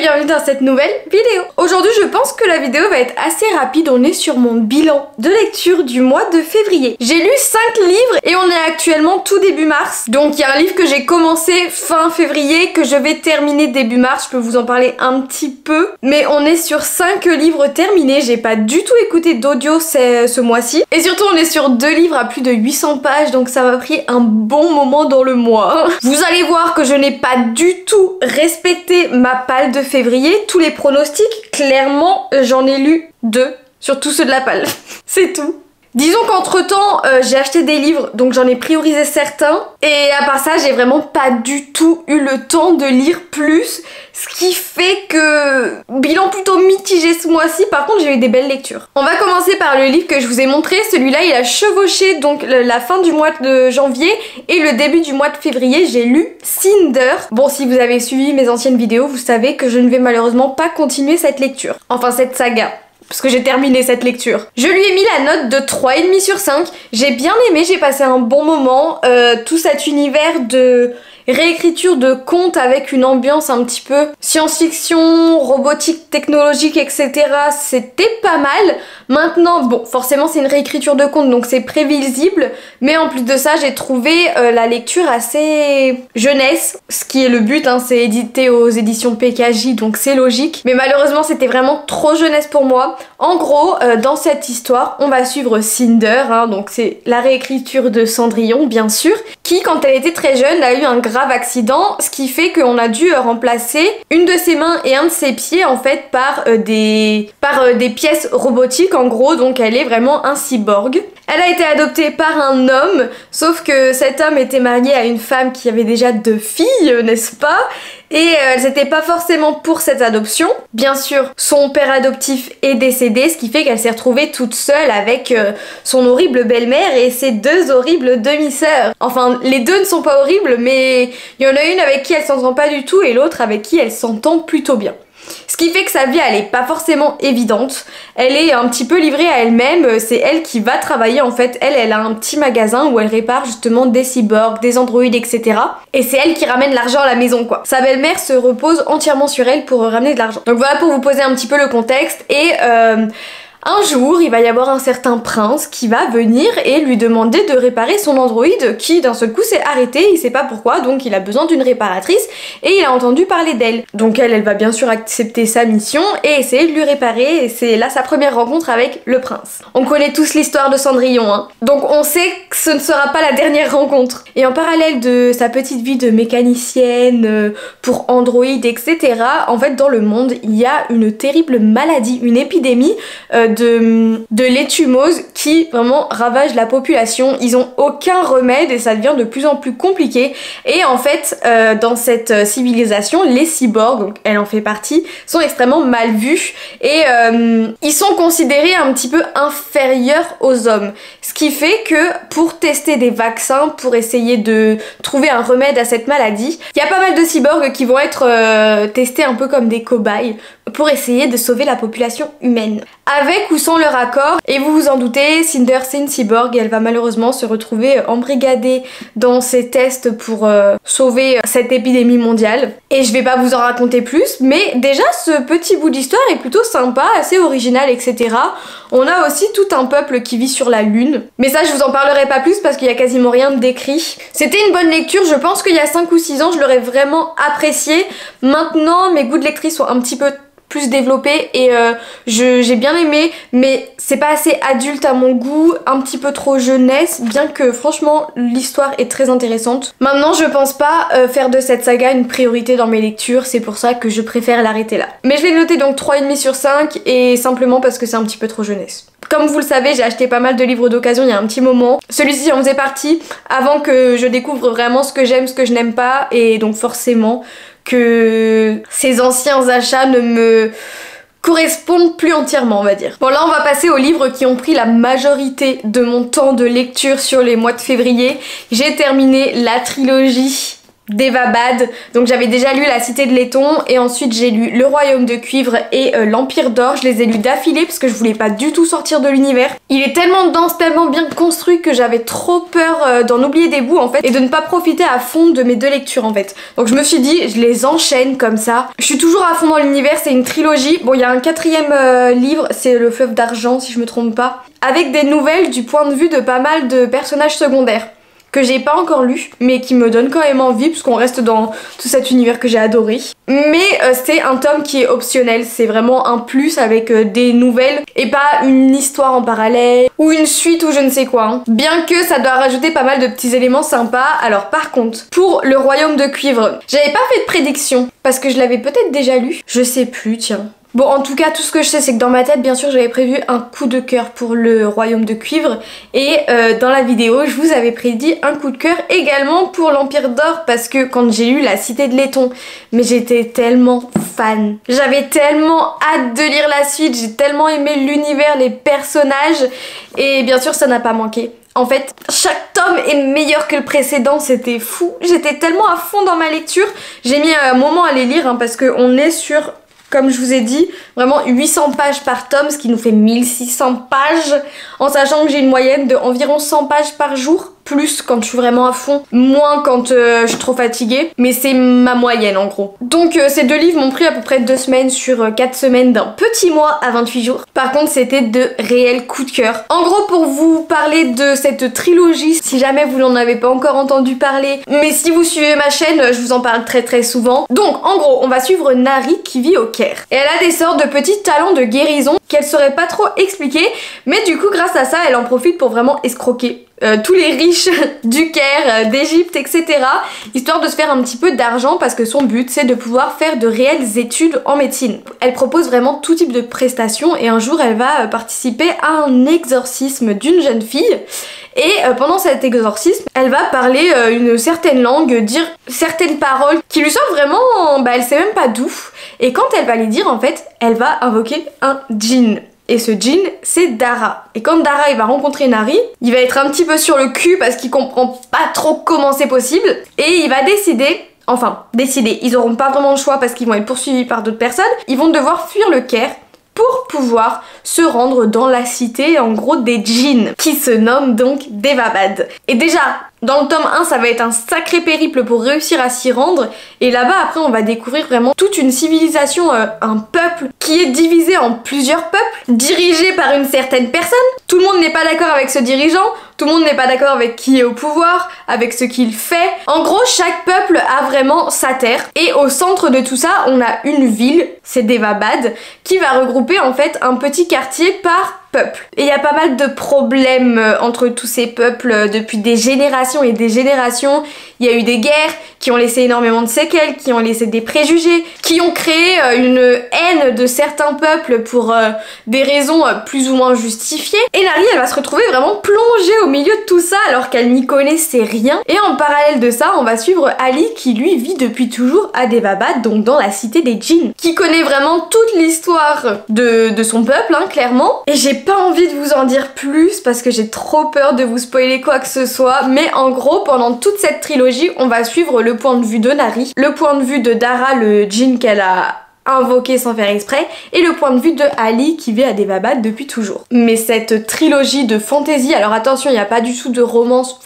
bienvenue dans cette nouvelle vidéo. Aujourd'hui je pense que la vidéo va être assez rapide, on est sur mon bilan de lecture du mois de février. J'ai lu 5 livres et on est actuellement tout début mars. Donc il y a un livre que j'ai commencé fin février, que je vais terminer début mars, je peux vous en parler un petit peu. Mais on est sur 5 livres terminés, j'ai pas du tout écouté d'audio ce mois-ci. Et surtout on est sur 2 livres à plus de 800 pages, donc ça m'a pris un bon moment dans le mois. Vous allez voir que je n'ai pas du tout respecté ma palle de février. Tous les pronostics, clairement, j'en ai lu 2, surtout ceux de la palle. C'est tout. Disons qu'entre temps, j'ai acheté des livres, donc j'en ai priorisé certains. Et à part ça, j'ai vraiment pas du tout eu le temps de lire plus. Ce qui fait que... bilan plutôt mitigé ce mois-ci, par contre j'ai eu des belles lectures. On va commencer par le livre que je vous ai montré. Celui-là, il a chevauché donc la fin du mois de janvier et le début du mois de février. J'ai lu Cinder. Bon, si vous avez suivi mes anciennes vidéos, vous savez que je ne vais malheureusement pas continuer cette lecture. Enfin, cette saga. Parce que j'ai terminé cette lecture. Je lui ai mis la note de 3,5 sur 5. J'ai bien aimé, j'ai passé un bon moment. Tout cet univers de réécriture de contes avec une ambiance un petit peu science-fiction, robotique, technologique, etc. C'était pas mal. Maintenant, bon, forcément c'est une réécriture de contes, donc c'est prévisible. Mais en plus de ça, j'ai trouvé la lecture assez jeunesse. Ce qui est le but, hein, c'est édité aux éditions PKJ, donc c'est logique. Mais malheureusement, c'était vraiment trop jeunesse pour moi. En gros, dans cette histoire, on va suivre Cinder, hein, donc c'est la réécriture de Cendrillon, bien sûr, qui, quand elle était très jeune, a eu un grave accident, ce qui fait qu'on a dû remplacer une de ses mains et un de ses pieds, en fait, par des pièces robotiques, en gros, donc elle est vraiment un cyborg. Elle a été adoptée par un homme, sauf que cet homme était marié à une femme qui avait déjà 2 filles, n'est-ce pas? Et c'était pas forcément pour cette adoption. Bien sûr, son père adoptif est décédé, ce qui fait qu'elle s'est retrouvée toute seule avec son horrible belle-mère et ses 2 horribles demi-sœurs. Enfin, les 2 ne sont pas horribles, mais il y en a une avec qui elle s'entend pas du tout et l'autre avec qui elle s'entend plutôt bien. Ce qui fait que sa vie, elle est pas forcément évidente. Elle est un petit peu livrée à elle-même. C'est elle qui va travailler en fait. Elle a un petit magasin où elle répare justement des cyborgs, des androïdes, etc. Et c'est elle qui ramène l'argent à la maison, quoi. Sa belle-mère se repose entièrement sur elle pour ramener de l'argent. Donc voilà pour vous poser un petit peu le contexte. Et un jour, il va y avoir un certain prince qui va venir et lui demander de réparer son androïde qui d'un seul coup s'est arrêté, il sait pas pourquoi, donc il a besoin d'une réparatrice et il a entendu parler d'elle. Donc elle va bien sûr accepter sa mission et essayer de lui réparer, et c'est là sa première rencontre avec le prince. On connaît tous l'histoire de Cendrillon, hein. Donc on sait que ce ne sera pas la dernière rencontre. Et en parallèle de sa petite vie de mécanicienne pour Android, etc., en fait dans le monde il y a une terrible maladie, une épidémie de l'étumose qui vraiment ravage la population. Ils ont aucun remède et ça devient de plus en plus compliqué. Et en fait, dans cette civilisation, les cyborgs, donc elle en fait partie, sont extrêmement mal vus et ils sont considérés un petit peu inférieurs aux hommes. Ce qui fait que pour tester des vaccins, pour essayer de trouver un remède à cette maladie, il y a pas mal de cyborgs qui vont être testés un peu comme des cobayes pour essayer de sauver la population humaine. Avec ou sans leur accord, et vous vous en doutez, Cinder c'est une cyborg et elle va malheureusement se retrouver embrigadée dans ces tests pour sauver cette épidémie mondiale. Et je vais pas vous en raconter plus, mais déjà ce petit bout d'histoire est plutôt sympa, assez original, etc. On a aussi tout un peuple qui vit sur la lune. Mais ça je vous en parlerai pas plus parce qu'il y a quasiment rien de décrit. C'était une bonne lecture, je pense qu'il y a 5 ou 6 ans je l'aurais vraiment apprécié. Maintenant mes goûts de lectrice sont un petit peu plus développé et j'ai bien aimé, mais c'est pas assez adulte à mon goût, un petit peu trop jeunesse, bien que franchement l'histoire est très intéressante. Maintenant je pense pas faire de cette saga une priorité dans mes lectures, c'est pour ça que je préfère l'arrêter là. Mais je l'ai noté donc 3,5 sur 5 et simplement parce que c'est un petit peu trop jeunesse. Comme vous le savez, j'ai acheté pas mal de livres d'occasion il y a un petit moment. Celui-ci en faisait partie avant que je découvre vraiment ce que j'aime, ce que je n'aime pas, et donc forcément que ces anciens achats ne me correspondent plus entièrement, on va dire. Bon, là on va passer aux livres qui ont pris la majorité de mon temps de lecture sur les mois de février. J'ai terminé la trilogie d'Eva Bad. Donc j'avais déjà lu La Cité de laiton et ensuite j'ai lu Le Royaume de Cuivre et L'Empire d'Or. Je les ai lus d'affilée parce que je voulais pas du tout sortir de l'univers. Il est tellement dense, tellement bien construit que j'avais trop peur d'en oublier des bouts en fait et de ne pas profiter à fond de mes 2 lectures en fait. Donc je me suis dit je les enchaîne comme ça. Je suis toujours à fond dans l'univers, c'est une trilogie. Bon, il y a un 4e livre, c'est Le Fleuve d'Argent si je me trompe pas, avec des nouvelles du point de vue de pas mal de personnages secondaires que j'ai pas encore lu mais qui me donne quand même envie parce qu'on reste dans tout cet univers que j'ai adoré. Mais c'est un tome qui est optionnel, c'est vraiment un plus avec des nouvelles et pas une histoire en parallèle ou une suite ou je ne sais quoi. Hein. Bien que ça doit rajouter pas mal de petits éléments sympas. Alors par contre, pour Le Royaume de Cuivre, j'avais pas fait de prédiction parce que je l'avais peut-être déjà lu. Je sais plus, tiens. Bon, en tout cas, tout ce que je sais, c'est que dans ma tête, bien sûr, j'avais prévu un coup de cœur pour Le Royaume de Cuivre. Et dans la vidéo, je vous avais prédit un coup de cœur également pour l'Empire d'Or. Parce que quand j'ai lu La Cité de laiton, mais j'étais tellement fan. J'avais tellement hâte de lire la suite. J'ai tellement aimé l'univers, les personnages. Et bien sûr, ça n'a pas manqué. En fait, chaque tome est meilleur que le précédent, c'était fou. J'étais tellement à fond dans ma lecture. J'ai mis un moment à les lire hein, parce qu'on est sur... Comme je vous ai dit, vraiment 800 pages par tome, ce qui nous fait 1600 pages, en sachant que j'ai une moyenne de environ 100 pages par jour, plus quand je suis vraiment à fond, moins quand je suis trop fatiguée, mais c'est ma moyenne en gros. Donc ces 2 livres m'ont pris à peu près 2 semaines sur 4 semaines d'un petit mois à 28 jours. Par contre, c'était de réels coups de cœur. En gros, pour vous parler de cette trilogie, si jamais vous n'en avez pas encore entendu parler, mais si vous suivez ma chaîne, je vous en parle très souvent. Donc en gros, on va suivre Nari qui vit au Caire. Et elle a des sortes de petits talents de guérison qu'elle saurait pas trop expliquer, mais du coup grâce à ça, elle en profite pour vraiment escroquer tous les riches du Caire, d'Égypte, etc. histoire de se faire un petit peu d'argent parce que son but c'est de pouvoir faire de réelles études en médecine. Elle propose vraiment tout type de prestations et un jour elle va participer à un exorcisme d'une jeune fille. Et pendant cet exorcisme, elle va parler une certaine langue, dire certaines paroles qui lui sortent vraiment, elle sait même pas d'où. Et quand elle va les dire, en fait, elle va invoquer un djinn. Et ce djinn, c'est Dara. Et quand Dara il va rencontrer Nari, il va être un petit peu sur le cul parce qu'il comprend pas trop comment c'est possible. Et il va décider, ils auront pas vraiment le choix parce qu'ils vont être poursuivis par d'autres personnes. Ils vont devoir fuir le Caire pour pouvoir se rendre dans la cité en gros des djinns qui se nomme donc d'Eva Bad. Et déjà dans le tome 1 ça va être un sacré périple pour réussir à s'y rendre et là-bas après on va découvrir vraiment toute une civilisation, un peuple qui est divisé en plusieurs peuples dirigé par une certaine personne. Tout le monde n'est pas d'accord avec ce dirigeant, tout le monde n'est pas d'accord avec qui est au pouvoir, avec ce qu'il fait. En gros, chaque peuple a vraiment sa terre. Et au centre de tout ça, on a une ville, c'est Deva Bad, qui va regrouper en fait un petit quartier par peuple. Et il y a pas mal de problèmes entre tous ces peuples depuis des générations et des générations. Il y a eu des guerres qui ont laissé énormément de séquelles, qui ont laissé des préjugés, qui ont créé une haine de certains peuples pour des raisons plus ou moins justifiées. Et Nari, elle va se retrouver vraiment plongée au milieu de tout ça alors qu'elle n'y connaissait rien. Et en parallèle de ça, on va suivre Ali qui lui vit depuis toujours à Deva Bad, donc dans la cité des djinns, qui connaît vraiment toute l'histoire de son peuple, hein, clairement. Et j'ai pas envie de vous en dire plus parce que j'ai trop peur de vous spoiler quoi que ce soit, mais en gros, pendant toute cette trilogie, on va suivre le point de vue de Nari, le point de vue de Dara, le djinn qu'elle a invoqué sans faire exprès, et le point de vue de Ali qui vit à Deva Bad depuis toujours. Mais cette trilogie de fantasy, alors attention, il n'y a pas du tout de romance,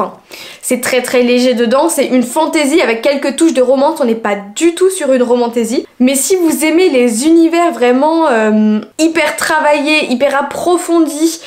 c'est très léger dedans, c'est une fantasy avec quelques touches de romance, on n'est pas du tout sur une romantaisie. Mais si vous aimez les univers vraiment hyper travaillés, hyper approfondis,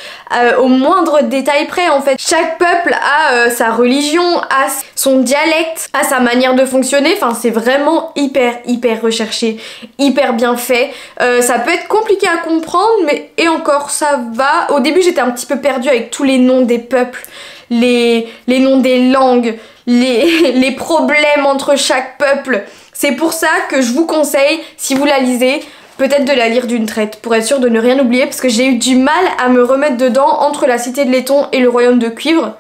au moindre détail près en fait, chaque peuple a sa religion, a son dialecte, a sa manière de fonctionner, c'est vraiment hyper recherché, hyper bien fait. Ça peut être compliqué à comprendre, mais et encore ça va. Au début j'étais un petit peu perdue avec tous les noms des peuples, les noms des langues, les problèmes entre chaque peuple. C'est pour ça que je vous conseille, si vous la lisez, peut-être de la lire d'une traite pour être sûr de ne rien oublier, parce que j'ai eu du mal à me remettre dedans entre La Cité de laiton et Le Royaume de Cuivre.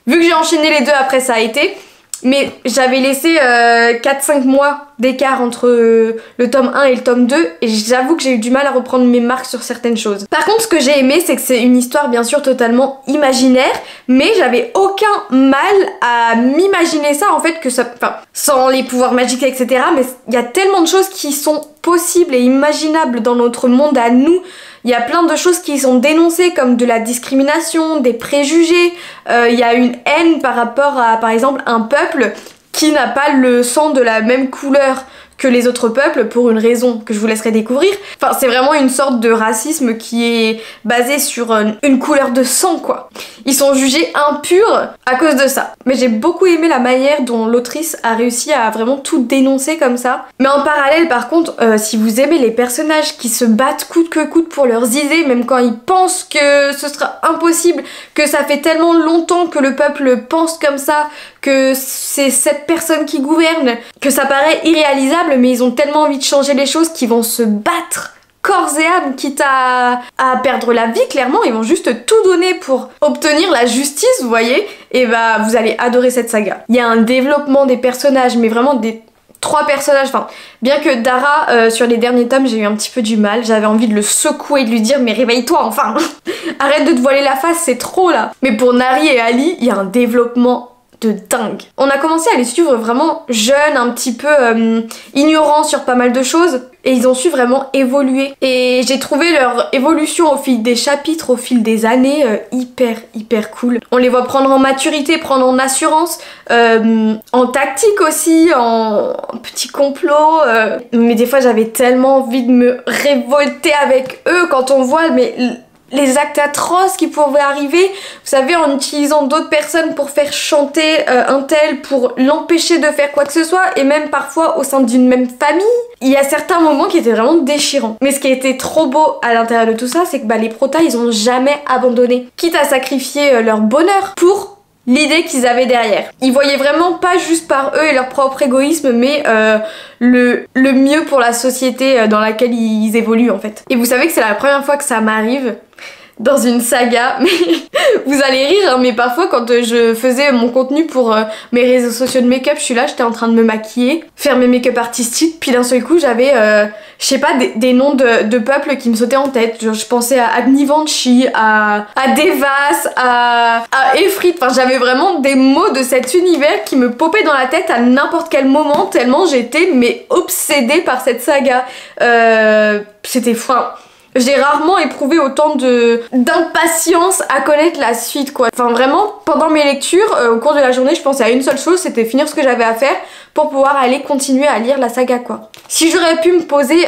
Vu que j'ai enchaîné les deux après ça a été, mais j'avais laissé 4-5 mois d'écart entre le tome 1 et le tome 2 et j'avoue que j'ai eu du mal à reprendre mes marques sur certaines choses. Par contre, ce que j'ai aimé, c'est que c'est une histoire bien sûr totalement imaginaire, mais j'avais aucun mal à m'imaginer ça en fait, que ça, enfin, sans les pouvoirs magiques etc, mais il y a tellement de choses qui sont possibles et imaginables dans notre monde à nous. Il y a plein de choses qui sont dénoncées comme de la discrimination, des préjugés, il y a une haine par rapport à par exemple un peuple qui n'a pas le sang de la même couleur que les autres peuples pour une raison que je vous laisserai découvrir. Enfin, c'est vraiment une sorte de racisme qui est basé sur une couleur de sang, quoi. Ils sont jugés impurs à cause de ça. Mais j'ai beaucoup aimé la manière dont l'autrice a réussi à vraiment tout dénoncer comme ça. Mais en parallèle, par contre, si vous aimez les personnages qui se battent coûte que coûte pour leurs idées, même quand ils pensent que ce sera impossible, que ça fait tellement longtemps que le peuple pense comme ça, que c'est cette personne qui gouverne, que ça paraît irréalisable, mais ils ont tellement envie de changer les choses qu'ils vont se battre corps et âme, quitte à perdre la vie, clairement. Ils vont juste tout donner pour obtenir la justice, vous voyez. Et bah, vous allez adorer cette saga. Il y a un développement des personnages, mais vraiment des 3 personnages, enfin, bien que Dara, sur les derniers tomes, j'ai eu un petit peu du mal. J'avais envie de le secouer et de lui dire, mais réveille-toi, enfin. Arrête de te voiler la face, c'est trop, là. Mais pour Nari et Ali, il y a un développement de dingue. On a commencé à les suivre vraiment jeunes, un petit peu ignorants sur pas mal de choses, et ils ont su vraiment évoluer. Et j'ai trouvé leur évolution au fil des chapitres, au fil des années, hyper cool. On les voit prendre en maturité, prendre en assurance, en tactique aussi, en petit complot. Mais des fois j'avais tellement envie de me révolter avec eux quand on voit les actes atroces qui pouvaient arriver, vous savez, en utilisant d'autres personnes pour faire chanter un tel, pour l'empêcher de faire quoi que ce soit, et même parfois au sein d'une même famille. Il y a certains moments qui étaient vraiment déchirants. Mais ce qui était trop beau à l'intérieur de tout ça, c'est que les protas, ils ont jamais abandonné, quitte à sacrifier leur bonheur pour l'idée qu'ils avaient derrière. Ils voyaient vraiment pas juste par eux et leur propre égoïsme, mais le mieux pour la société dans laquelle ils évoluent en fait. Et vous savez que c'est la première fois que ça m'arrive dans une saga, mais vous allez rire, hein, mais parfois quand je faisais mon contenu pour mes réseaux sociaux de make-up, j'étais en train de me maquiller, faire mes make-up artistiques, puis d'un seul coup j'avais, je sais pas, des noms de peuples qui me sautaient en tête. Genre, je pensais à Agnivanchi, à Devas, à Efrit, enfin j'avais vraiment des mots de cet univers qui me popaient dans la tête à n'importe quel moment, tellement j'étais obsédée par cette saga. C'était fou. J'ai rarement éprouvé autant d'impatience à connaître la suite, quoi. Enfin vraiment, pendant mes lectures, au cours de la journée, je pensais à une seule chose, c'était finir ce que j'avais à faire pour pouvoir aller continuer à lire la saga, quoi. Si j'aurais pu me poser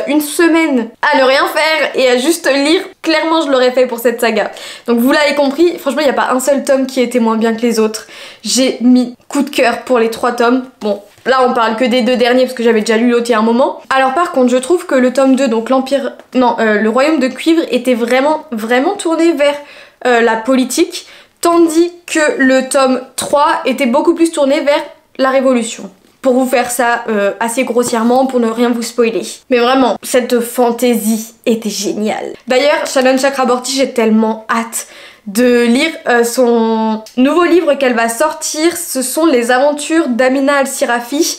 une semaine à ne rien faire et à juste lire, clairement je l'aurais fait pour cette saga. Donc vous l'avez compris, franchement il n'y a pas un seul tome qui était moins bien que les autres. J'ai mis coup de cœur pour les 3 tomes. Bon, là on parle que des 2 derniers parce que j'avais déjà lu l'autre il y a un moment. Alors par contre je trouve que le tome 2, donc le Royaume de Cuivre, était vraiment tourné vers la politique, tandis que le tome 3 était beaucoup plus tourné vers la Révolution. Pour vous faire ça assez grossièrement, pour ne rien vous spoiler. Mais vraiment, cette fantaisie était géniale. D'ailleurs, Shannon Chakraborty, j'ai tellement hâte de lire son nouveau livre qu'elle va sortir. Ce sont les aventures d'Amina Al-Sirafi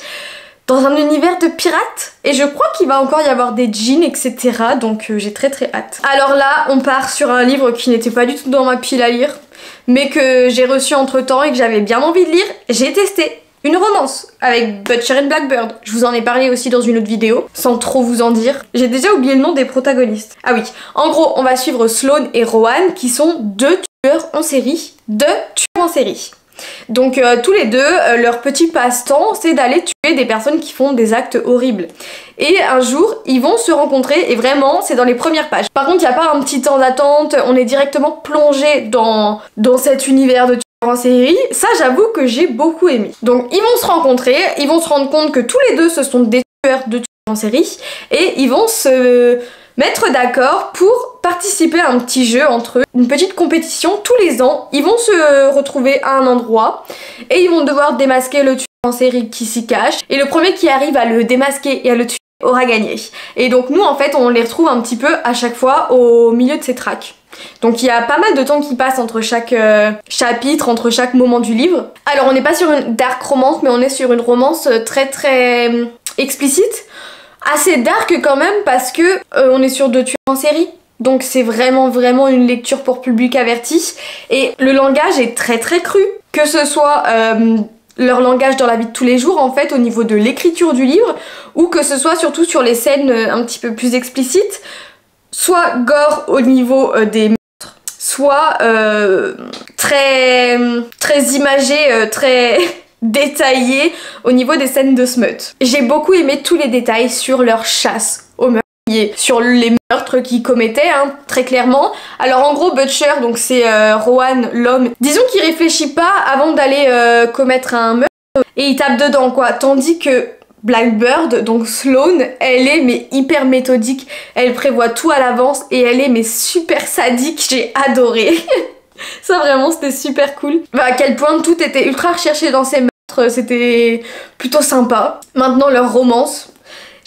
dans un univers de pirates. Et je crois qu'il va encore y avoir des djinns, etc. Donc j'ai très hâte. Alors là, on part sur un livre qui n'était pas du tout dans ma pile à lire, mais que j'ai reçu entre temps et que j'avais bien envie de lire. J'ai testé. Une romance avec Butcher and Blackbird. Je vous en ai parlé aussi dans une autre vidéo, sans trop vous en dire. J'ai déjà oublié le nom des protagonistes. Ah oui, en gros, on va suivre Sloane et Rowan, qui sont 2 tueurs en série. 2 tueurs en série. Donc tous les deux, leur petit passe-temps, c'est d'aller tuer des personnes qui font des actes horribles. Et un jour, ils vont se rencontrer et vraiment, c'est dans les premières pages. Par contre, il n'y a pas un petit temps d'attente, on est directement plongé dans cet univers de tueurs en série. Ça, j'avoue que j'ai beaucoup aimé. Donc ils vont se rencontrer, ils vont se rendre compte que tous les deux, ce sont des tueurs en série, et ils vont se mettre d'accord pour participer à un petit jeu entre eux, une petite compétition tous les ans. Ils vont se retrouver à un endroit et ils vont devoir démasquer le tueur en série qui s'y cache, et le premier qui arrive à le démasquer et à le tuer aura gagné. Et donc nous en fait on les retrouve un petit peu à chaque fois au milieu de ces tracks. Donc il y a pas mal de temps qui passe entre chaque chapitre, entre chaque moment du livre. Alors on n'est pas sur une dark romance, mais on est sur une romance très explicite, assez dark quand même parce que on est sur 2 tueurs en série. Donc c'est vraiment une lecture pour public averti. Et le langage est très cru. Que ce soit leur langage dans la vie de tous les jours en fait au niveau de l'écriture du livre, ou que ce soit surtout sur les scènes un petit peu plus explicites, soit gore au niveau des meurtres, soit très imagé, très détaillé au niveau des scènes de smut. J'ai beaucoup aimé tous les détails sur leur chasse aux meurtriers, sur les meurtres qu'ils commettaient, hein, très clairement. Alors en gros, Butcher, donc c'est Rowan, l'homme, disons qu'il réfléchit pas avant d'aller commettre un meurtre, et il tape dedans quoi, tandis que Blackbird, donc Sloane, elle est mais hyper méthodique, elle prévoit tout à l'avance et elle est mais super sadique, j'ai adoré. Ça vraiment c'était super cool. Bah, à quel point tout était ultra recherché dans ces meurtres, c'était plutôt sympa. Maintenant leur romance,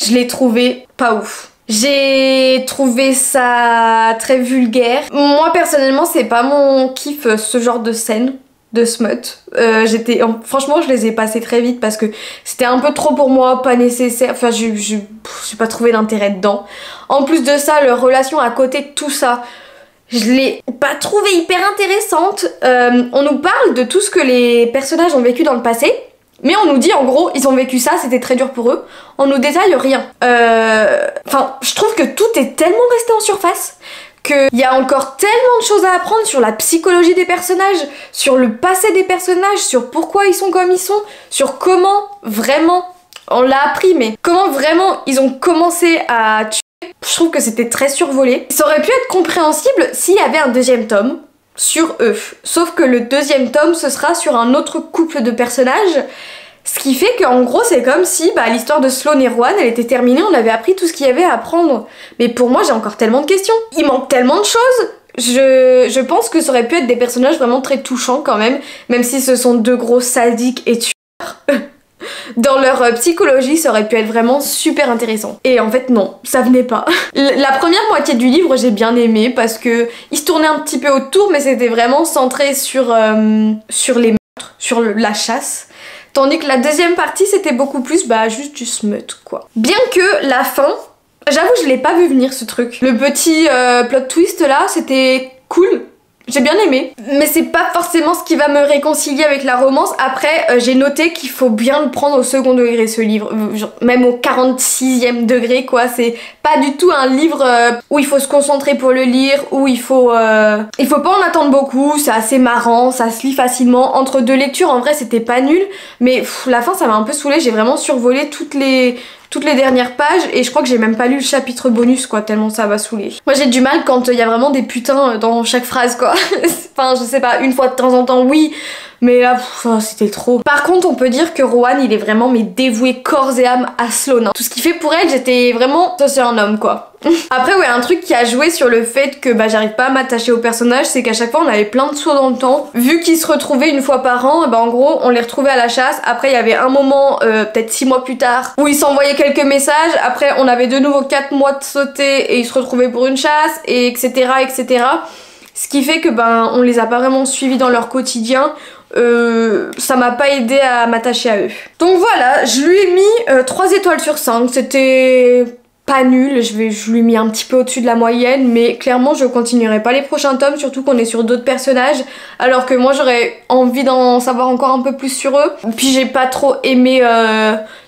je l'ai trouvé pas ouf. J'ai trouvé ça très vulgaire. Moi personnellement c'est pas mon kiff ce genre de scène de smut. Franchement je les ai passées très vite parce que c'était un peu trop pour moi, pas nécessaire, enfin j'ai pas trouvé d'intérêt dedans. En plus de ça, leur relation à côté de tout ça, je l'ai pas trouvée hyper intéressante. On nous parle de tout ce que les personnages ont vécu dans le passé, mais on nous dit en gros ils ont vécu ça, c'était très dur pour eux. On nous détaille rien. Enfin, je trouve que tout est tellement resté en surface qu'il y a encore tellement de choses à apprendre sur la psychologie des personnages, sur le passé des personnages, sur pourquoi ils sont comme ils sont, sur comment vraiment, on l'a appris, mais comment vraiment ils ont commencé à tuer. Je trouve que c'était très survolé. Ça aurait pu être compréhensible s'il y avait un 2e tome sur eux. Sauf que le 2e tome, ce sera sur un autre couple de personnages. Ce qui fait qu'en gros c'est comme si l'histoire de Sloane et Rowan elle était terminée, on avait appris tout ce qu'il y avait à apprendre. Mais pour moi j'ai encore tellement de questions, il manque tellement de choses. Je pense que ça aurait pu être des personnages vraiment très touchants quand même si ce sont 2 gros sadiques et tueurs. Dans leur psychologie ça aurait pu être vraiment super intéressant. Et en fait non, ça venait pas. La première moitié du livre j'ai bien aimé parce que il se tournait un petit peu autour mais c'était vraiment centré sur les meurtres, sur la chasse. Tandis que la 2e partie c'était beaucoup plus juste du smut quoi. Bien que la fin, j'avoue je l'ai pas vu venir ce truc. Le petit plot twist là c'était cool. J'ai bien aimé, mais c'est pas forcément ce qui va me réconcilier avec la romance. Après, j'ai noté qu'il faut bien le prendre au second degré ce livre, genre, même au 46e degré quoi. C'est pas du tout un livre où il faut se concentrer pour le lire, où il faut pas en attendre beaucoup. C'est assez marrant, ça se lit facilement. Entre 2 lectures, en vrai c'était pas nul, mais la fin ça m'a un peu saoulée. J'ai vraiment survolé toutes les dernières pages et je crois que j'ai même pas lu le chapitre bonus quoi, tellement ça va saouler. Moi j'ai du mal quand il y a vraiment des putains dans chaque phrase quoi. Enfin je sais pas, une fois de temps en temps oui, mais là c'était trop. Par contre on peut dire que Rowan il est vraiment dévoué corps et âme à Sloane. Tout ce qu'il fait pour elle, j'étais vraiment, ça c'est un homme quoi. Après ouais, un truc qui a joué sur le fait que j'arrive pas à m'attacher au personnage, c'est qu'à chaque fois on avait plein de sauts dans le temps. Vu qu'ils se retrouvaient une fois par an, en gros on les retrouvait à la chasse. Après il y avait un moment, peut-être 6 mois plus tard, où ils s'envoyaient quelques messages. Après on avait de nouveau 4 mois de sauter et ils se retrouvaient pour une chasse, et etc. Ce qui fait que on les a pas vraiment suivis dans leur quotidien. Ça m'a pas aidé à m'attacher à eux. Donc voilà, je lui ai mis 3 étoiles sur 5. C'était pas nul, je lui ai mis un petit peu au-dessus de la moyenne, mais clairement je continuerai pas les prochains tomes, surtout qu'on est sur d'autres personnages, alors que moi j'aurais envie d'en savoir encore un peu plus sur eux. Puis j'ai pas trop aimé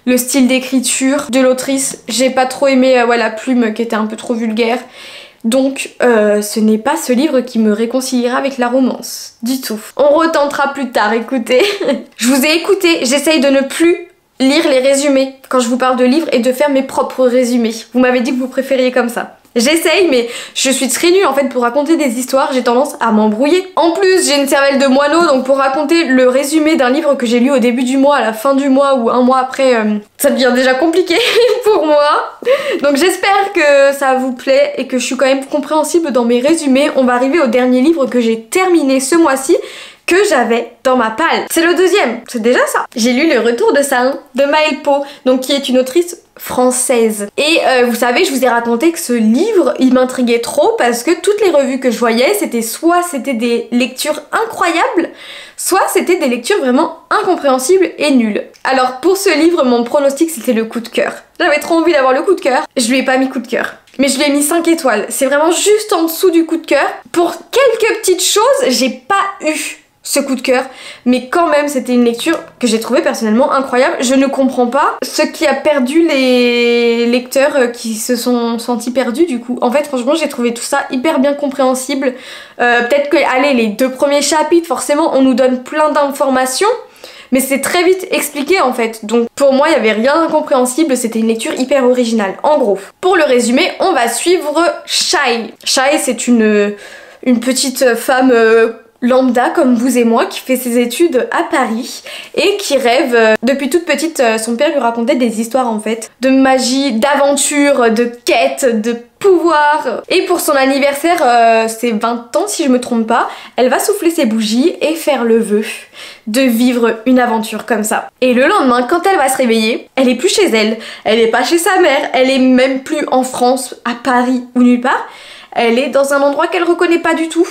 le style d'écriture de l'autrice, j'ai pas trop aimé la plume qui était un peu trop vulgaire. Donc ce n'est pas ce livre qui me réconciliera avec la romance, du tout. On retentera plus tard, écoutez. Je vous ai écouté, j'essaye de ne plus lire les résumés quand je vous parle de livres et de faire mes propres résumés. Vous m'avez dit que vous préfériez comme ça. J'essaye, mais je suis très nulle en fait pour raconter des histoires, j'ai tendance à m'embrouiller. En plus, j'ai une cervelle de moineau, donc pour raconter le résumé d'un livre que j'ai lu au début du mois, à la fin du mois ou un mois après, ça devient déjà compliqué pour moi. Donc j'espère que ça vous plaît et que je suis quand même compréhensible dans mes résumés. On va arriver au dernier livre que j'ai terminé ce mois-ci, que j'avais dans ma palle. C'est le deuxième, c'est déjà ça. J'ai lu Le Retour de Saint de Maëlle Pau, donc qui est une autrice française. Et vous savez, je vous ai raconté que ce livre, il m'intriguait trop parce que toutes les revues que je voyais, c'était des lectures incroyables, soit c'était des lectures vraiment incompréhensibles et nulles. Alors pour ce livre, mon pronostic c'était le coup de cœur. J'avais trop envie d'avoir le coup de cœur, je lui ai pas mis coup de cœur. Mais je lui ai mis 5 étoiles. C'est vraiment juste en dessous du coup de cœur. Pour quelques petites choses, j'ai pas eu ce coup de cœur, mais quand même c'était une lecture que j'ai trouvée personnellement incroyable. Je ne comprends pas ce qui a perdu les lecteurs qui se sont sentis perdus du coup. En fait franchement j'ai trouvé tout ça hyper bien compréhensible. Peut-être que allez, les 2 premiers chapitres forcément on nous donne plein d'informations, mais c'est très vite expliqué en fait. Donc pour moi il n'y avait rien d'incompréhensible, c'était une lecture hyper originale. En gros, pour le résumer, on va suivre Shai. Shai c'est une petite femme lambda comme vous et moi qui fait ses études à Paris et qui rêve depuis toute petite. Son père lui racontait des histoires en fait de magie, d'aventure, de quête, de pouvoir. Et pour son anniversaire, c'est 20 ans si je me trompe pas, elle va souffler ses bougies et faire le vœu de vivre une aventure comme ça. Et le lendemain, quand elle va se réveiller, elle est plus chez elle, elle est pas chez sa mère, elle est même plus en France, à Paris ou nulle part. Elle est dans un endroit qu'elle reconnaît pas du tout.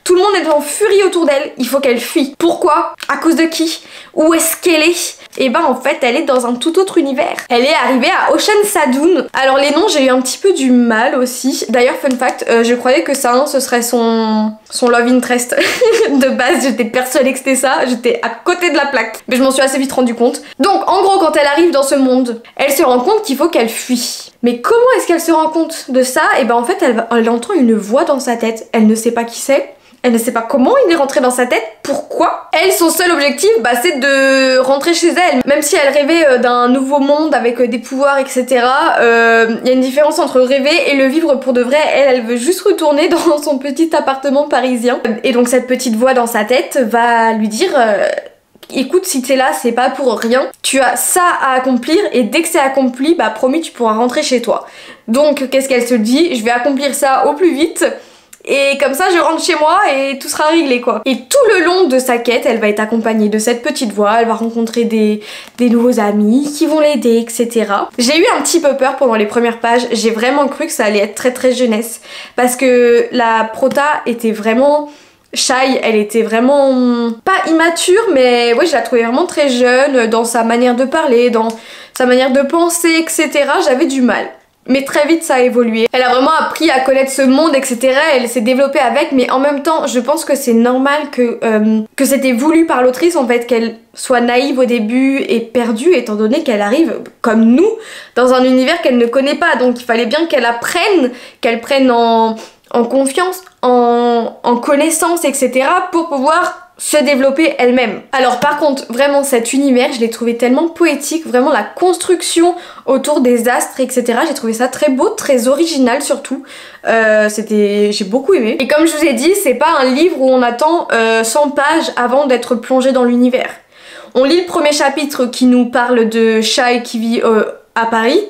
Tout le monde est en furie autour d'elle, il faut qu'elle fuit. Pourquoi? À cause de qui? Où est-ce qu'elle est? Et ben en fait elle est dans un tout autre univers. Elle est arrivée à Ocean Saloon. Alors les noms j'ai eu un petit peu du mal aussi. D'ailleurs fun fact, je croyais que ça ce serait son love interest. De base j'étais persuadée que c'était ça, j'étais à côté de la plaque. Mais je m'en suis assez vite rendu compte. Donc en gros quand elle arrive dans ce monde, elle se rend compte qu'il faut qu'elle fuit. Mais comment est-ce qu'elle se rend compte de ça? Et ben en fait elle entend une voix dans sa tête. Elle ne sait pas qui c'est. Elle ne sait pas comment il est rentré dans sa tête, pourquoi. Elle, son seul objectif, c'est de rentrer chez elle. Même si elle rêvait d'un nouveau monde avec des pouvoirs, etc. Il y a une différence entre rêver et le vivre pour de vrai. Elle veut juste retourner dans son petit appartement parisien. Et donc cette petite voix dans sa tête va lui dire... écoute, si t'es là, c'est pas pour rien. Tu as ça à accomplir et dès que c'est accompli, promis, tu pourras rentrer chez toi. Donc, qu'est-ce qu'elle se dit? Je vais accomplir ça au plus vite. Et comme ça je rentre chez moi et tout sera réglé quoi. Et tout le long de sa quête elle va être accompagnée de cette petite voix, elle va rencontrer des nouveaux amis qui vont l'aider, etc. J'ai eu un petit peu peur pendant les premières pages, j'ai vraiment cru que ça allait être très très jeunesse. Parce que la prota était vraiment... Shai, elle était vraiment pas immature, mais ouais, je la trouvais vraiment très jeune dans sa manière de parler, dans sa manière de penser, etc. J'avais du mal. Mais très vite ça a évolué. Elle a vraiment appris à connaître ce monde, etc. Elle s'est développée avec, mais en même temps, je pense que c'est normal que c'était voulu par l'autrice en fait, qu'elle soit naïve au début et perdue, étant donné qu'elle arrive, comme nous, dans un univers qu'elle ne connaît pas. Donc il fallait bien qu'elle apprenne, qu'elle prenne en confiance, en connaissance, etc. pour pouvoir se développer elle-même. Alors par contre, vraiment cet univers, je l'ai trouvé tellement poétique, vraiment la construction autour des astres, etc. J'ai trouvé ça très beau, très original surtout. J'ai beaucoup aimé. Et comme je vous ai dit, c'est pas un livre où on attend 100 pages avant d'être plongé dans l'univers. On lit le premier chapitre qui nous parle de Shai qui vit à Paris.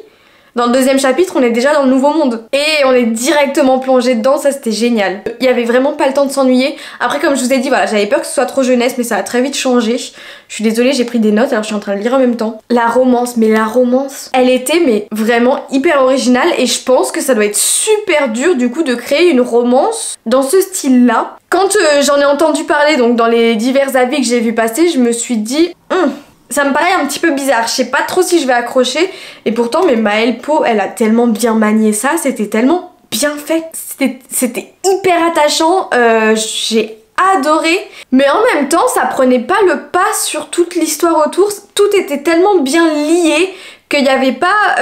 Dans le deuxième chapitre, on est déjà dans le nouveau monde. Et on est directement plongé dedans, ça c'était génial. Il y avait vraiment pas le temps de s'ennuyer. Après, comme je vous ai dit, voilà, j'avais peur que ce soit trop jeunesse, mais ça a très vite changé. Je suis désolée, j'ai pris des notes, alors je suis en train de lire en même temps. La romance, elle était mais vraiment hyper originale et je pense que ça doit être super dur du coup de créer une romance dans ce style-là. Quand j'en ai entendu parler, donc dans les divers avis que j'ai vu passer, je me suis dit... ça me paraît un petit peu bizarre, je sais pas trop si je vais accrocher. Et pourtant, mais Maëlle Pau, elle a tellement bien manié ça, c'était tellement bien fait. C'était hyper attachant, j'ai adoré. Mais en même temps, ça prenait pas le pas sur toute l'histoire autour. Tout était tellement bien lié qu'il n'y avait pas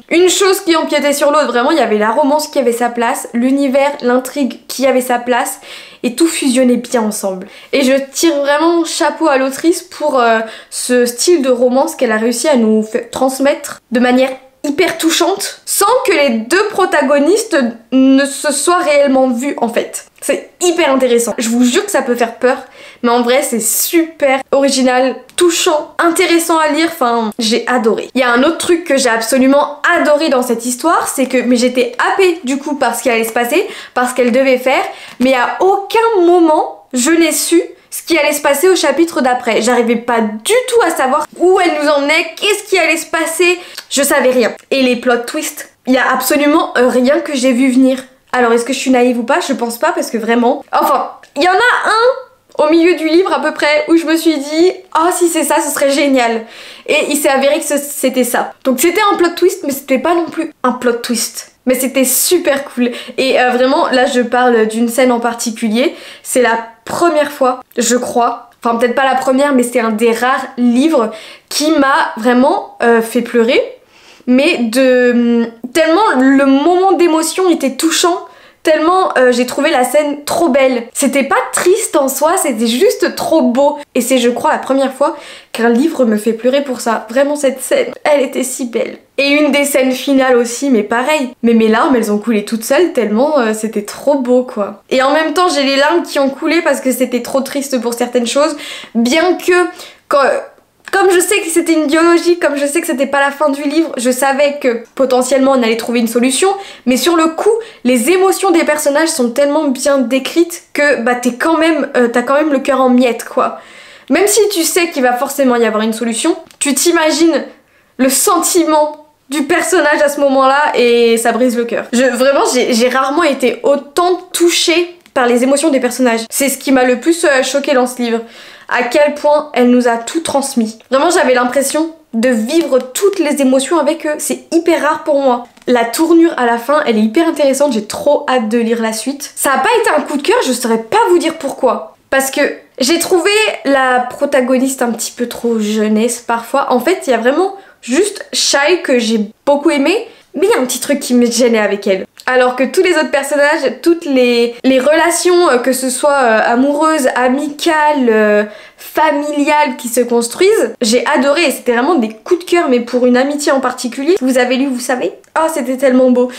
une chose qui empiétait sur l'autre. Vraiment, il y avait la romance qui avait sa place, l'univers, l'intrigue qui avait sa place. Et tout fusionnait bien ensemble. Et je tire vraiment chapeau à l'autrice pour ce style de romance qu'elle a réussi à nous transmettre de manière hyper touchante, sans que les deux protagonistes ne se soient réellement vus en fait. C'est hyper intéressant. Je vous jure que ça peut faire peur, mais en vrai c'est super original, touchant, intéressant à lire, enfin j'ai adoré. Il y a un autre truc que j'ai absolument adoré dans cette histoire, c'est que j'étais happée du coup par ce qui allait se passer, par ce qu'elle devait faire, mais à aucun moment je n'ai su ce qui allait se passer au chapitre d'après. J'arrivais pas du tout à savoir où elle nous emmenait, qu'est-ce qui allait se passer. Je savais rien. Et les plot twists, il y a absolument rien que j'ai vu venir. Alors est-ce que je suis naïve ou pas? Je pense pas parce que vraiment... Enfin, il y en a un au milieu du livre à peu près où je me suis dit oh si c'est ça ce serait génial, et il s'est avéré que c'était ça. Donc c'était un plot twist mais c'était pas non plus un plot twist, mais c'était super cool. Et vraiment là je parle d'une scène en particulier, c'est la première fois je crois, enfin peut-être pas la première mais c'était un des rares livres qui m'a vraiment fait pleurer, mais tellement le moment d'émotion était touchant, tellement j'ai trouvé la scène trop belle. C'était pas triste en soi, c'était juste trop beau. Et c'est je crois la première fois qu'un livre me fait pleurer pour ça. Vraiment cette scène, elle était si belle. Et une des scènes finales aussi, mais pareil. Mais mes larmes elles ont coulé toutes seules tellement c'était trop beau quoi. Et en même temps j'ai les larmes qui ont coulé parce que c'était trop triste pour certaines choses. Bien que comme je sais que c'était une biologie, comme je sais que c'était pas la fin du livre, je savais que potentiellement on allait trouver une solution, mais sur le coup, les émotions des personnages sont tellement bien décrites que bah t'as quand même le cœur en miettes quoi. Même si tu sais qu'il va forcément y avoir une solution, tu t'imagines le sentiment du personnage à ce moment-là et ça brise le cœur. Vraiment, j'ai rarement été autant touchée par les émotions des personnages. C'est ce qui m'a le plus choquée dans ce livre. À quel point elle nous a tout transmis. Vraiment j'avais l'impression de vivre toutes les émotions avec eux, c'est hyper rare pour moi. La tournure à la fin elle est hyper intéressante, j'ai trop hâte de lire la suite. Ça a pas été un coup de cœur, je saurais pas vous dire pourquoi. Parce que j'ai trouvé la protagoniste un petit peu trop jeunesse parfois. En fait il y a vraiment juste Shai que j'ai beaucoup aimé, mais il y a un petit truc qui me gênait avec elle. Alors que tous les autres personnages, toutes les relations, que ce soit amoureuses, amicales, familiales qui se construisent, j'ai adoré et c'était vraiment des coups de cœur, mais pour une amitié en particulier. Vous avez lu, vous savez? Oh c'était tellement beau.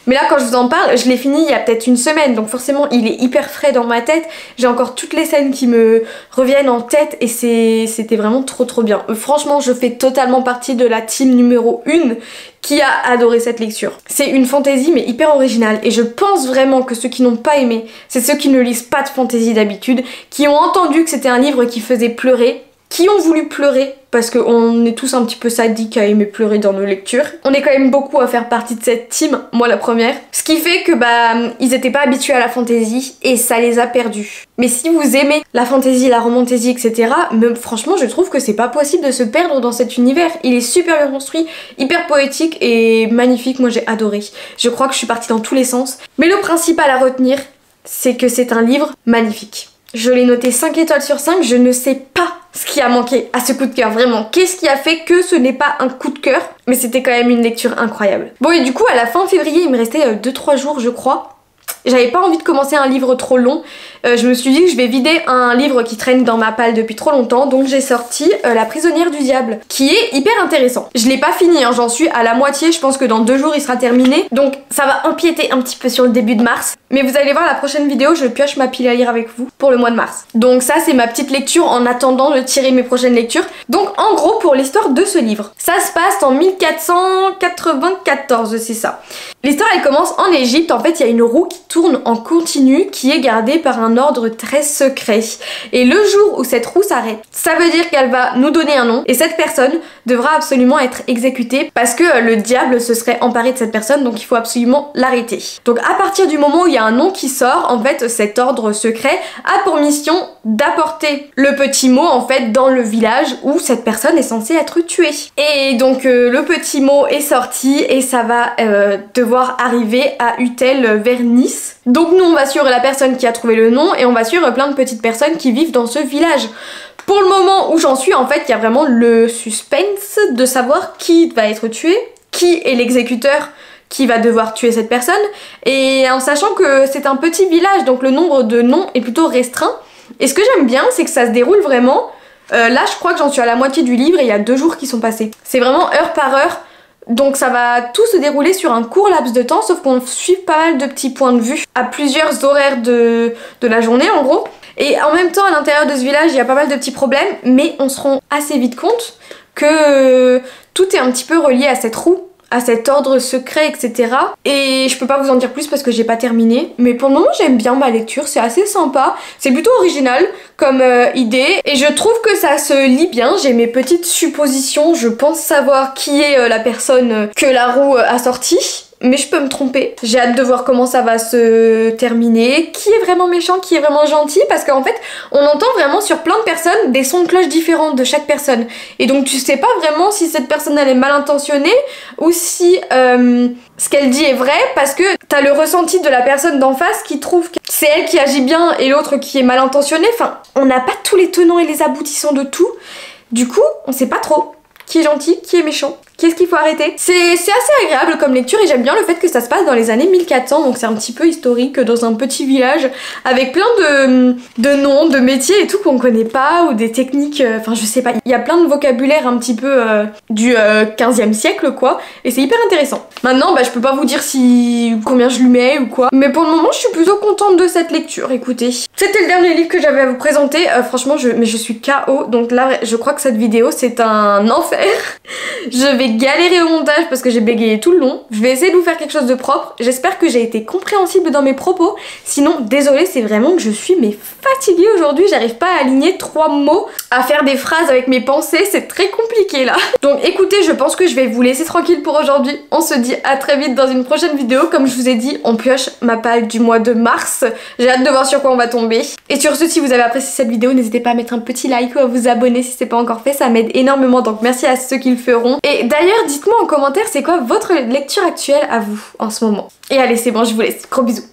Mais là quand je vous en parle, je l'ai fini il y a peut-être une semaine, donc forcément il est hyper frais dans ma tête. J'ai encore toutes les scènes qui me reviennent en tête et c'était vraiment trop bien. Franchement je fais totalement partie de la team numéro 1 qui a adoré cette lecture. C'est une fantaisie mais hyper originale et je pense vraiment que ceux qui n'ont pas aimé, c'est ceux qui ne lisent pas de fantaisie d'habitude, qui ont entendu que c'était un livre qui faisait pleurer, qui ont voulu pleurer, parce qu'on est tous un petit peu sadiques à aimer pleurer dans nos lectures. On est quand même beaucoup à faire partie de cette team, moi la première. Ce qui fait que ils étaient pas habitués à la fantaisie et ça les a perdus. Mais si vous aimez la fantaisie, la romantaisie, etc., franchement je trouve que c'est pas possible de se perdre dans cet univers. Il est super bien construit, hyper poétique et magnifique, moi j'ai adoré. Je crois que je suis partie dans tous les sens. Mais le principal à retenir, c'est que c'est un livre magnifique. Je l'ai noté 5 étoiles sur 5, je ne sais pas ce qui a manqué à ce coup de cœur, vraiment. Qu'est-ce qui a fait que ce n'est pas un coup de cœur? Mais c'était quand même une lecture incroyable. Bon et du coup à la fin février, il me restait 2-3 jours je crois. J'avais pas envie de commencer un livre trop long, je me suis dit que je vais vider un livre qui traîne dans ma palle depuis trop longtemps, donc j'ai sorti La prisonnière du diable, qui est hyper intéressant. Je l'ai pas fini, hein, j'en suis à la moitié, je pense que dans 2 jours il sera terminé, donc ça va empiéter un petit peu sur le début de mars. Mais vous allez voir la prochaine vidéo, je pioche ma pile à lire avec vous pour le mois de mars. Donc ça c'est ma petite lecture en attendant de tirer mes prochaines lectures. Donc en gros pour l'histoire de ce livre, ça se passe en 1494, c'est ça. L'histoire elle commence en Égypte, en fait il y a une roue qui tourne en continu qui est gardée par un ordre très secret. Et le jour où cette roue s'arrête, ça veut dire qu'elle va nous donner un nom et cette personne devra absolument être exécutée parce que le diable se serait emparé de cette personne, donc il faut absolument l'arrêter. Donc à partir du moment où il y a un nom qui sort, en fait cet ordre secret a pour mission d'apporter le petit mot en fait dans le village où cette personne est censée être tuée. Et donc le petit mot est sorti et ça va devoir arriver à Utel vers Nice. Donc nous on va suivre la personne qui a trouvé le nom et on va suivre plein de petites personnes qui vivent dans ce village. Pour le moment où j'en suis, en fait il y a vraiment le suspense de savoir qui va être tué, qui est l'exécuteur qui va devoir tuer cette personne, et en sachant que c'est un petit village donc le nombre de noms est plutôt restreint. Et ce que j'aime bien c'est que ça se déroule vraiment, là je crois que j'en suis à la moitié du livre et il y a 2 jours qui sont passés. C'est vraiment heure par heure, donc ça va tout se dérouler sur un court laps de temps, sauf qu'on suit pas mal de petits points de vue à plusieurs horaires de la journée en gros. Et en même temps à l'intérieur de ce village il y a pas mal de petits problèmes, mais on se rend assez vite compte que tout est un petit peu relié à cette roue, à cet ordre secret, etc. Et je peux pas vous en dire plus parce que j'ai pas terminé. Mais pour le moment, j'aime bien ma lecture, c'est assez sympa. C'est plutôt original comme idée. Et je trouve que ça se lit bien. J'ai mes petites suppositions. Je pense savoir qui est la personne que la roue a sortie. Mais je peux me tromper. J'ai hâte de voir comment ça va se terminer. Qui est vraiment méchant, qui est vraiment gentil. Parce qu'en fait, on entend vraiment sur plein de personnes des sons de cloche différents de chaque personne. Et donc tu sais pas vraiment si cette personne elle est mal intentionnée ou si ce qu'elle dit est vrai. Parce que t'as le ressenti de la personne d'en face qui trouve que c'est elle qui agit bien et l'autre qui est mal intentionnée. Enfin, on n'a pas tous les tenants et les aboutissants de tout. Du coup, on sait pas trop qui est gentil, qui est méchant. Qu'est-ce qu'il faut arrêter? C'est assez agréable comme lecture et j'aime bien le fait que ça se passe dans les années 1400, donc c'est un petit peu historique dans un petit village avec plein de noms, de métiers et tout qu'on connaît pas ou des techniques, enfin je sais pas, il y a plein de vocabulaire un petit peu du 15e siècle quoi et c'est hyper intéressant. Maintenant bah je peux pas vous dire combien je lui mets ou quoi, mais pour le moment je suis plutôt contente de cette lecture, écoutez. C'était le dernier livre que j'avais à vous présenter, franchement je suis KO, donc là je crois que cette vidéo c'est un enfer. Je vais galérer au montage parce que j'ai bégayé tout le long. Je vais essayer de vous faire quelque chose de propre. J'espère que j'ai été compréhensible dans mes propos. Sinon, désolée, c'est vraiment que je suis fatiguée aujourd'hui. J'arrive pas à aligner 3 mots, à faire des phrases avec mes pensées. C'est très compliqué là. Donc écoutez, je pense que je vais vous laisser tranquille pour aujourd'hui. On se dit à très vite dans une prochaine vidéo. Comme je vous ai dit, on pioche ma palle du mois de mars. J'ai hâte de voir sur quoi on va tomber. Et sur ce, si vous avez apprécié cette vidéo, n'hésitez pas à mettre un petit like ou à vous abonner si c'est pas encore fait. Ça m'aide énormément. Donc merci à ceux qui le feront. Et d'ailleurs, dites-moi en commentaire c'est quoi votre lecture actuelle à vous en ce moment. Et allez, c'est bon, je vous laisse. Gros bisous.